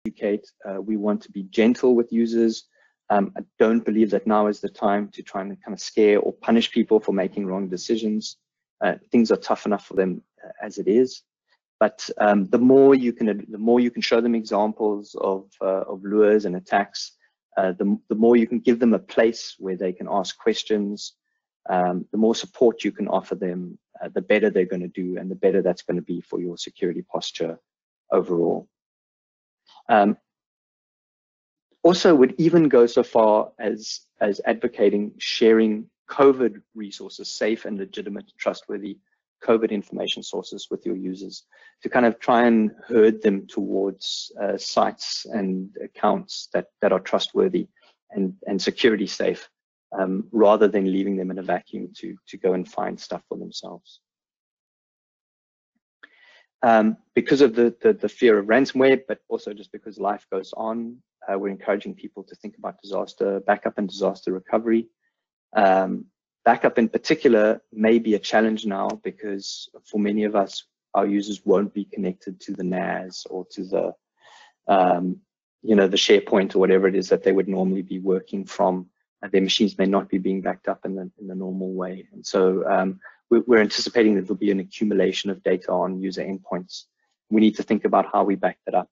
educate. We want to be gentle with users. I don't believe that now is the time to try and kind of scare or punish people for making wrong decisions. Things are tough enough for them as it is. But the more you can show them examples of lures and attacks, the more you can give them a place where they can ask questions. The more support you can offer them, the better they're going to do, and the better that's going to be for your security posture overall. Also would even go so far as advocating sharing COVID resources, safe and legitimate, trustworthy COVID information sources with your users, to kind of try and herd them towards sites and accounts that are trustworthy and security safe, rather than leaving them in a vacuum to go and find stuff for themselves. Because of the fear of ransomware, but also just because life goes on, we're encouraging people to think about disaster backup and disaster recovery. Backup in particular may be a challenge now, because for many of us, our users won't be connected to the NAS or to the the SharePoint or whatever it is that they would normally be working from. Their machines may not be being backed up in the normal way, and so we're anticipating that there'll be an accumulation of data on user endpoints. We need to think about how we back that up.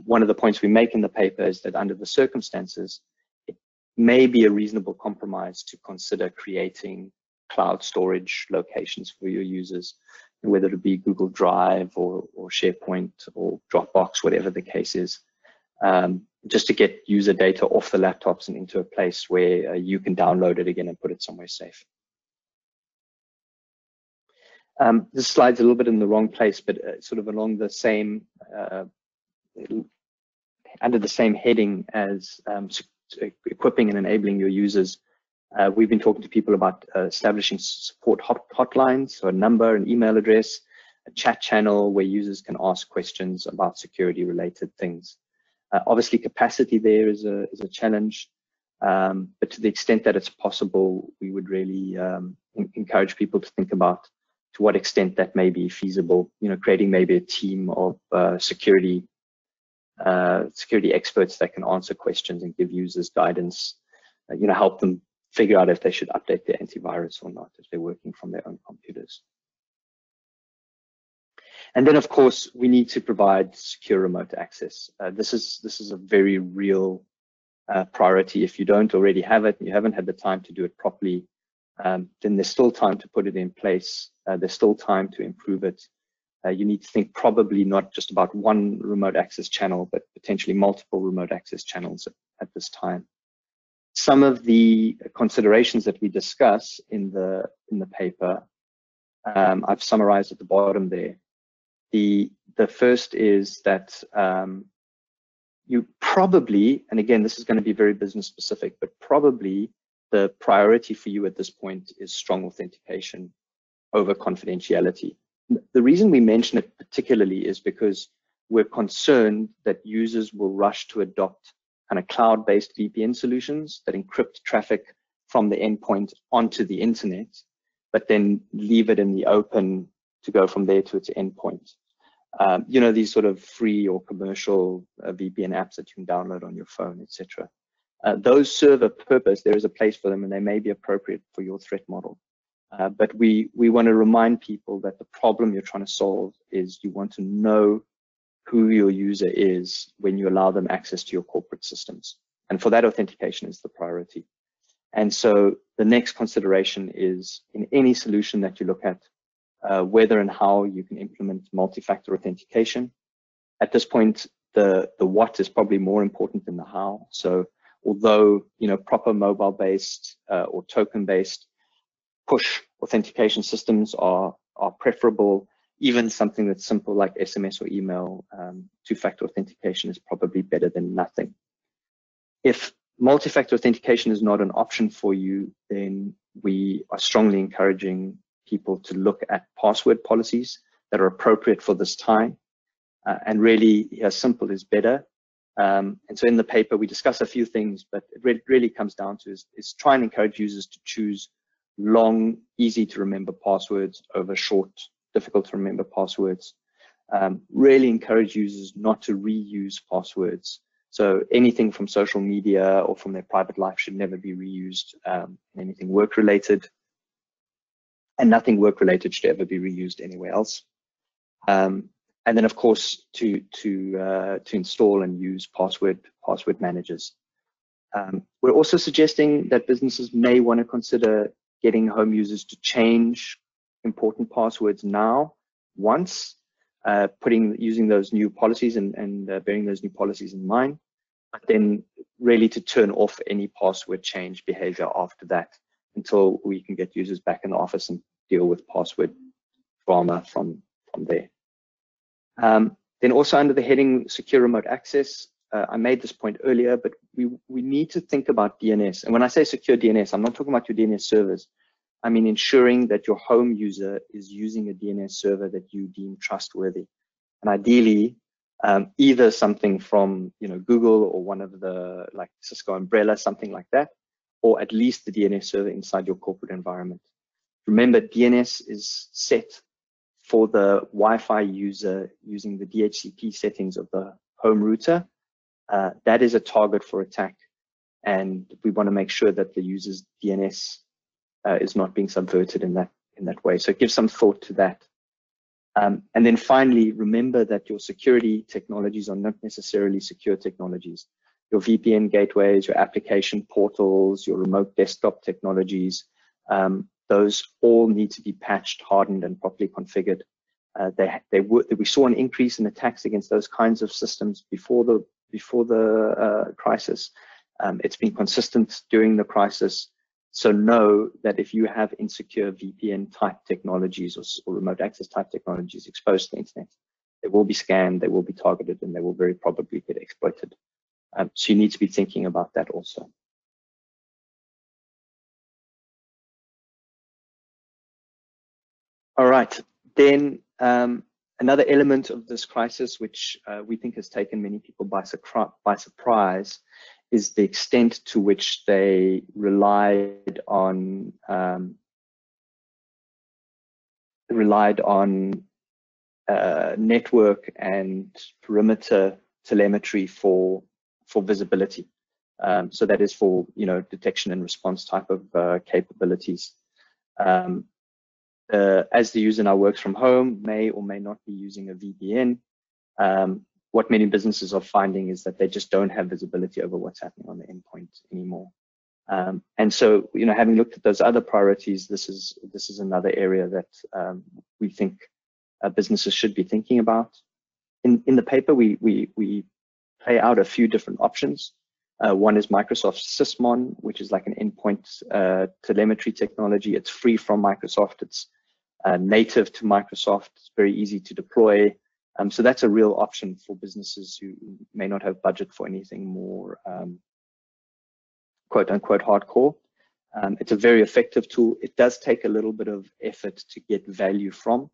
One of the points we make in the paper is that under the circumstances, it may be a reasonable compromise to consider creating cloud storage locations for your users, whether it be Google Drive or SharePoint or Dropbox, whatever the case is, just to get user data off the laptops and into a place where you can download it again and put it somewhere safe. This slide's a little bit in the wrong place, but sort of along the same, under the same heading as equipping and enabling your users. We've been talking to people about establishing support hotlines, so a number, an email address, a chat channel where users can ask questions about security related things. Obviously capacity there is a challenge, but to the extent that it's possible, we would really encourage people to think about to what extent that may be feasible, creating maybe a team of security experts that can answer questions and give users guidance, help them figure out if they should update their antivirus or not, if they're working from their own computers. And then, of course, we need to provide secure remote access. This is a very real priority. If you don't already have it, you haven't had the time to do it properly, then there's still time to put it in place. There's still time to improve it. You need to think probably not just about one remote access channel, but potentially multiple remote access channels at this time. Some of the considerations that we discuss in the paper, I've summarized at the bottom there. The first is that you probably, and again, this is going to be very business specific, but probably the priority for you at this point is strong authentication over confidentiality. The reason we mention it particularly is because we're concerned that users will rush to adopt kind of cloud-based VPN solutions that encrypt traffic from the endpoint onto the internet, but then leave it in the open to go from there to its endpoint. These sort of free or commercial VPN apps that you can download on your phone, etc. Those serve a purpose. There is a place for them, and they may be appropriate for your threat model. But we want to remind people that the problem you're trying to solve is you want to know who your user is when you allow them access to your corporate systems. And for that, authentication is the priority. And so the next consideration is, in any solution that you look at, whether and how you can implement multi-factor authentication. At this point, the what is probably more important than the how. So although proper mobile-based or token-based push authentication systems are preferable, even something that's simple like SMS or email, two-factor authentication is probably better than nothing. If multi-factor authentication is not an option for you, then we are strongly encouraging people to look at password policies that are appropriate for this time, and really as simple is better. And so in the paper we discuss a few things, but it really comes down to is try and encourage users to choose long, easy to remember passwords over short, difficult to remember passwords. Really encourage users not to reuse passwords. So anything from social media or from their private life should never be reused. Anything work-related, and nothing work-related should ever be reused anywhere else. And then, of course, to install and use password managers. We're also suggesting that businesses may want to consider getting home users to change important passwords now, once, using those new policies and bearing those new policies in mind, but then really to turn off any password change behavior after that, until we can get users back in the office and deal with password drama from there. Then also under the heading secure remote access, I made this point earlier, but we need to think about DNS. And when I say secure DNS, I'm not talking about your DNS servers. I mean ensuring that your home user is using a DNS server that you deem trustworthy. And ideally, either something from Google or one of the like Cisco umbrella, something like that, or at least the DNS server inside your corporate environment. Remember, DNS is set for the Wi-Fi user using the DHCP settings of the home router. That is a target for attack, and we want to make sure that the user's DNS is not being subverted in that way. So give some thought to that. And then finally, remember that your security technologies are not necessarily secure technologies. Your VPN gateways, your application portals, your remote desktop technologies, those all need to be patched, hardened, and properly configured. We saw an increase in attacks against those kinds of systems before the crisis. It's been consistent during the crisis. So know that if you have insecure VPN type technologies or remote access type technologies exposed to the internet, they will be scanned, they will be targeted, and they will very probably get exploited. So you need to be thinking about that also. All right, then another element of this crisis, which we think has taken many people by surprise, is the extent to which they relied on network and perimeter telemetry for visibility. So that is for detection and response type of capabilities. As the user now works from home, may or may not be using a VPN. What many businesses are finding is that they just don't have visibility over what's happening on the endpoint anymore. And so, having looked at those other priorities, this is another area that we think businesses should be thinking about. In the paper, we play out a few different options. One is Microsoft Sysmon, which is like an endpoint telemetry technology. It's free from Microsoft. It's native to Microsoft. It's very easy to deploy. So that's a real option for businesses who may not have budget for anything more quote unquote hardcore. It's a very effective tool. It does take a little bit of effort to get value from,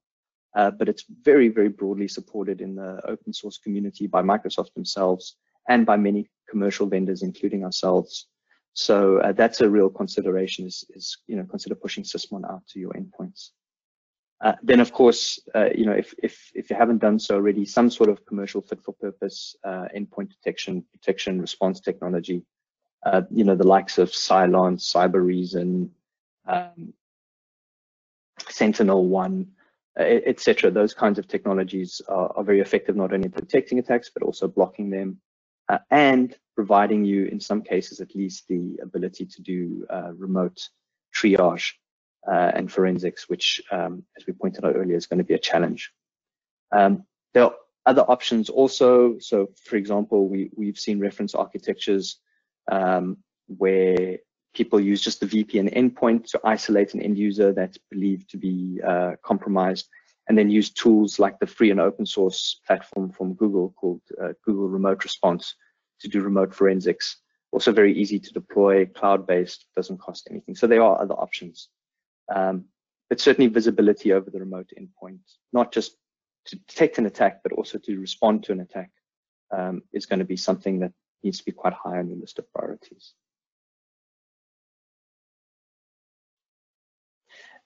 but it's very, very broadly supported in the open source community by Microsoft themselves and by many commercial vendors, including ourselves. So that's a real consideration is consider pushing Sysmon out to your endpoints. Then, of course, if you haven't done so already, some sort of commercial fit for purpose endpoint protection response technology, the likes of Cylance, Cybereason, Sentinel-1, etc. Those kinds of technologies are very effective, not only in detecting attacks, but also blocking them and providing you, in some cases at least, the ability to do remote triage and forensics, which, as we pointed out earlier, is going to be a challenge. There are other options also. So, for example, we've seen reference architectures where people use just the VPN endpoint to isolate an end user that's believed to be compromised, and then use tools like the free and open source platform from Google called Google Remote Response to do remote forensics. Also very easy to deploy, cloud-based, doesn't cost anything. So there are other options. But certainly visibility over the remote endpoint, not just to detect an attack, but also to respond to an attack, is going to be something that needs to be quite high on your list of priorities.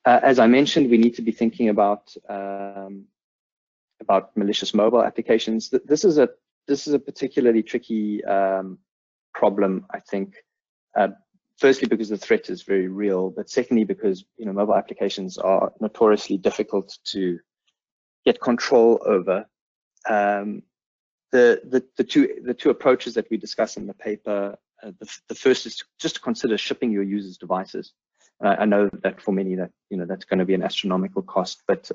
As I mentioned, we need to be thinking about about malicious mobile applications. This is a particularly tricky problem, I think. Firstly, because the threat is very real, but secondly, because mobile applications are notoriously difficult to get control over. The two approaches that we discuss in the paper, the first is just to consider shipping your users' devices. I know that for many that's going to be an astronomical cost, but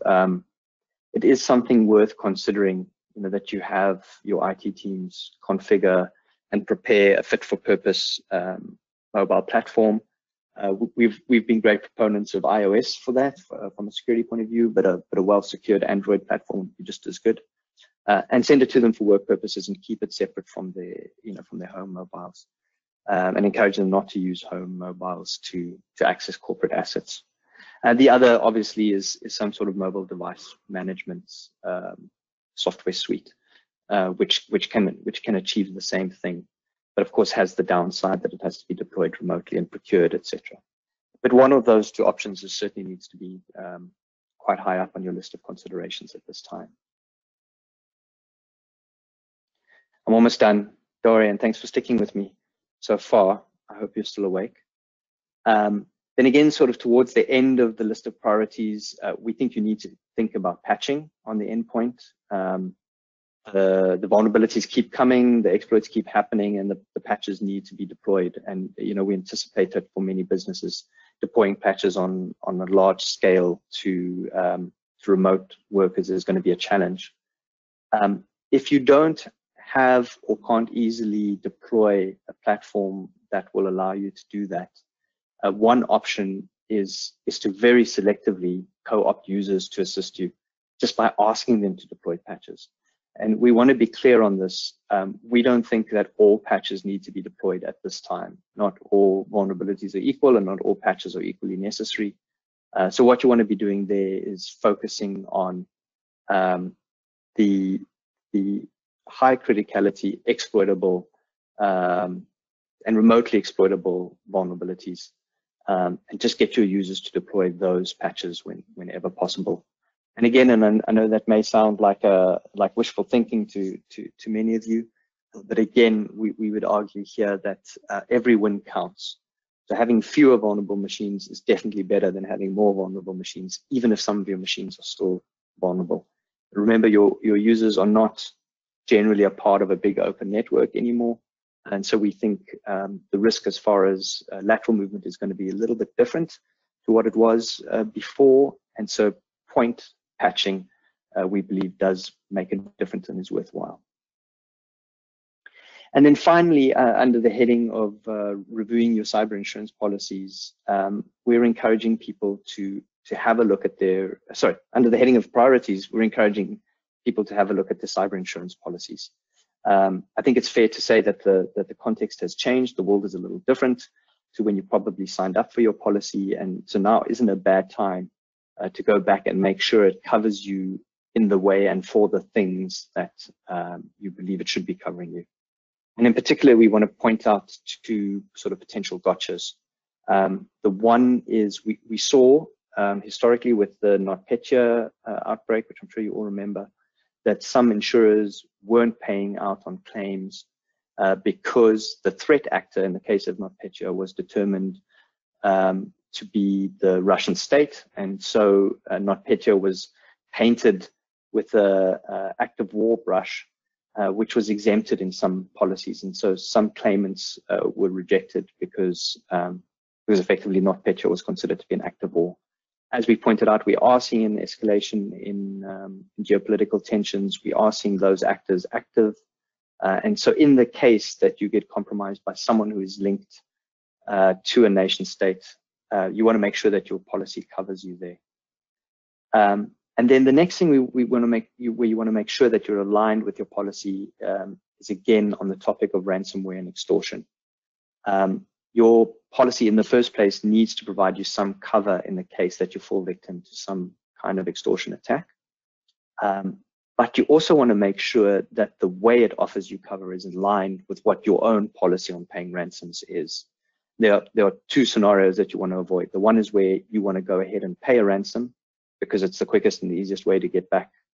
it is something worth considering. That you have your IT teams configure and prepare a fit-for-purpose mobile platform. We've been great proponents of iOS for that from a security point of view, but a well-secured Android platform would be just as good. And send it to them for work purposes and keep it separate from their home mobiles, and encourage them not to use home mobiles to access corporate assets. The other, obviously, is some sort of mobile device management software suite, which can achieve the same thing, but of course has the downside that it has to be deployed remotely and procured, etc. But one of those two options certainly needs to be quite high up on your list of considerations at this time. I'm almost done, Dorian. Thanks for sticking with me so far. I hope you're still awake. Then again, sort of towards the end of the list of priorities, we think you need to think about patching on the endpoint. The vulnerabilities keep coming, the exploits keep happening, and the patches need to be deployed. And we anticipate that for many businesses, deploying patches on a large scale to remote workers is going to be a challenge. If you don't have or can't easily deploy a platform that will allow you to do that, one option is to very selectively co-opt users to assist you just by asking them to deploy patches. And we want to be clear on this. We don't think that all patches need to be deployed at this time. Not all vulnerabilities are equal, and not all patches are equally necessary. So what you want to be doing there is focusing on the high criticality, exploitable, and remotely exploitable vulnerabilities, and just get your users to deploy those patches whenever possible. And again, and I know that may sound like wishful thinking to many of you, but again, we would argue here that every win counts. So having fewer vulnerable machines is definitely better than having more vulnerable machines, even if some of your machines are still vulnerable. Remember, your users are not generally a part of a big open network anymore. And so we think the risk as far as lateral movement is going to be a little bit different to what it was before. And so point patching, we believe, does make a difference and is worthwhile. And then finally, under the heading of reviewing your cyber insurance policies, we're encouraging people to have a look at under the heading of priorities, we're encouraging people to have a look at the cyber insurance policies. I think it's fair to say that the context has changed. The world is a little different to when you probably signed up for your policy, and so now isn't a bad time to go back and make sure it covers you in the way and for the things that you believe it should be covering you. And in particular, we want to point out two sort of potential gotchas. The one is we saw historically with the NotPetya outbreak, which I'm sure you all remember, that some insurers weren't paying out on claims because the threat actor in the case of NotPetya was determined to be the Russian state. And so NotPetya was painted with an active war brush, which was exempted in some policies. And so some claimants were rejected because effectively NotPetya was considered to be an active war. As we pointed out, we are seeing an escalation in geopolitical tensions. We are seeing those actors active. And so in the case that you get compromised by someone who is linked to a nation state, you want to make sure that your policy covers you there. And then the next thing we want to make sure that you're aligned with your policy is again on the topic of ransomware and extortion. Your policy in the first place needs to provide you some cover in the case that you fall victim to some kind of extortion attack. But you also want to make sure that the way it offers you cover is aligned with what your own policy on paying ransoms is. There are two scenarios that you want to avoid. The one is where you want to go ahead and pay a ransom because it's the quickest and the easiest way to get back